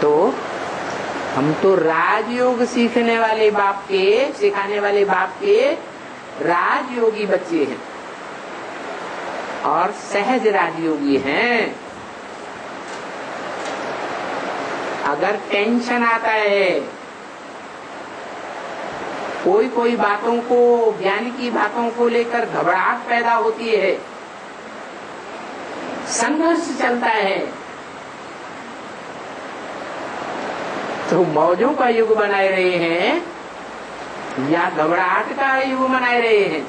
तो हम तो राजयोग सीखने वाले बाप के, सिखाने वाले बाप के राजयोगी बच्चे हैं और सहज राजयोगी हैं। अगर टेंशन आता है, कोई बातों को, ज्ञान की बातों को लेकर घबराहट पैदा होती है, संघर्ष चलता है, तो मौजों का युग बनाए रहे हैं या घबराहट का युग बनाए रहे हैं?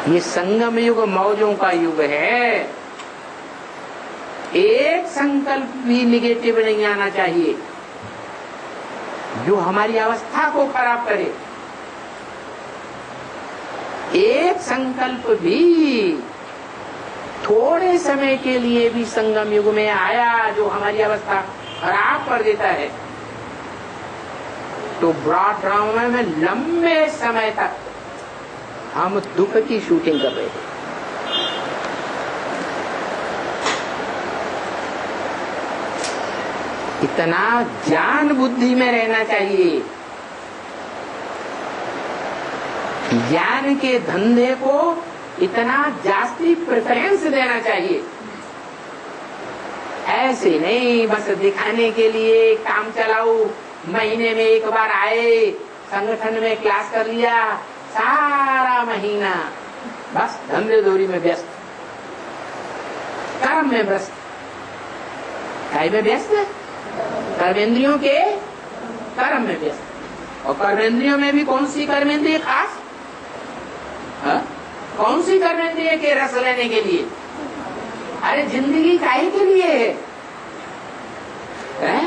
ये संगम युग मौजों का युग है। एक संकल्प भी निगेटिव नहीं आना चाहिए जो हमारी अवस्था को खराब करे। एक संकल्प भी थोड़े समय के लिए भी संगम युग में आया जो हमारी अवस्था खराब कर देता है, तो ब्रॉड ड्रामा में लंबे समय तक हम दुख की शूटिंग कर रहे थे। इतना ज्ञान बुद्धि में रहना चाहिए, ज्ञान के धंधे को इतना जास्ती प्रेफरेंस देना चाहिए। ऐसे नहीं बस दिखाने के लिए काम चलाओ, महीने में एक बार आए, संगठन में क्लास कर लिया, सारा महीना बस धंधे दौरी में व्यस्त, कर्म में व्यस्त, काय में व्यस्त, कर्मेंद्रियों के कर्म में व्यस्त। और कर्मेंद्रियों में भी कौन सी कर्मेंद्रिय खास? कौन सी कर्मेंद्रिय के रस लेने के लिए? अरे जिंदगी काहे के लिए है?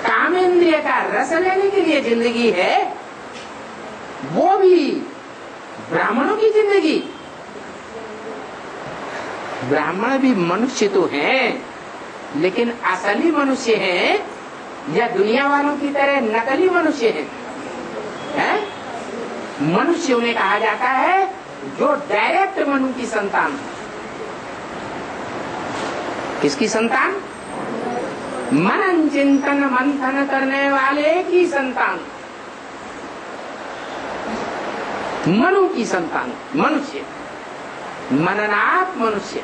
कामेंद्रिय का रस लेने के लिए जिंदगी है, वो भी ब्राह्मणों की जिंदगी। ब्राह्मण भी मनुष्य तो हैं, लेकिन असली मनुष्य हैं या दुनिया वालों की तरह नकली मनुष्य हैं? मनुष्य उन्हें कहा जाता है जो डायरेक्ट मनु की संतान। किसकी संतान? मनन चिंतन मंथन करने वाले की संतान, मनु की संतान, मनुष्य, मननात् मनुष्य।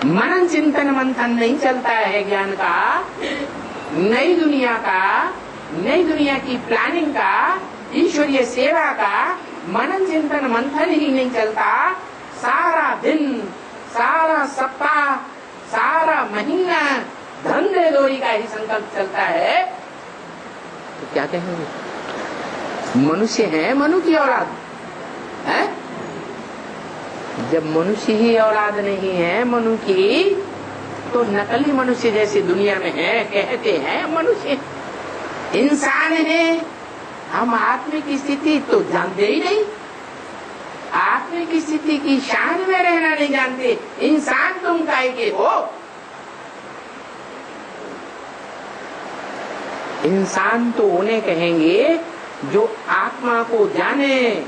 मनन चिंतन मंथन नहीं चलता है ज्ञान का, नई दुनिया का, नई दुनिया की प्लानिंग का, ईश्वरीय सेवा का मनन चिंतन मंथन ही नहीं चलता। सारा दिन, सारा सप्ताह, सारा महीना धंधे दौरी का ही संकल्प चलता है। तो क्या कहेंगे? मनुष्य है मनु की औलाद है? जब मनुष्य ही औलाद नहीं है मनु की, तो नकली मनुष्य जैसे दुनिया में है, कहते हैं मनुष्य इंसान है। हम आत्मा की स्थिति तो जानते ही नहीं, आत्मा की स्थिति की शान में रहना नहीं जानते। इंसान तुम काहे के हो? इंसान तो उन्हें कहेंगे जो आत्मा को जाने,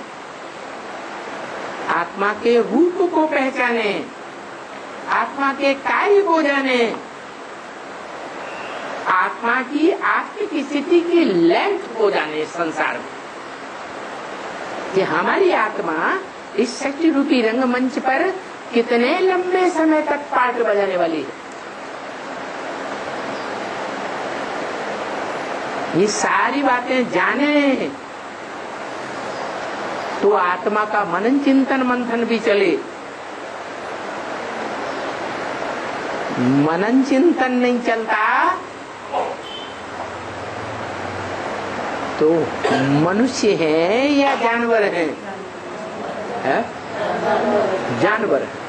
आत्मा के रूप को पहचाने, आत्मा के कार्य को जाने, आत्मा की आत्मिक स्थिति की लेंथ को जाने संसार में, कि हमारी आत्मा इस शक्ति रूपी रंगमंच पर कितने लंबे समय तक पाठ बजाने वाली है। ये सारी बातें जाने तो आत्मा का मनन चिंतन मंथन भी चले। मनन चिंतन नहीं चलता तो मनुष्य है या जानवर है? जानवर है।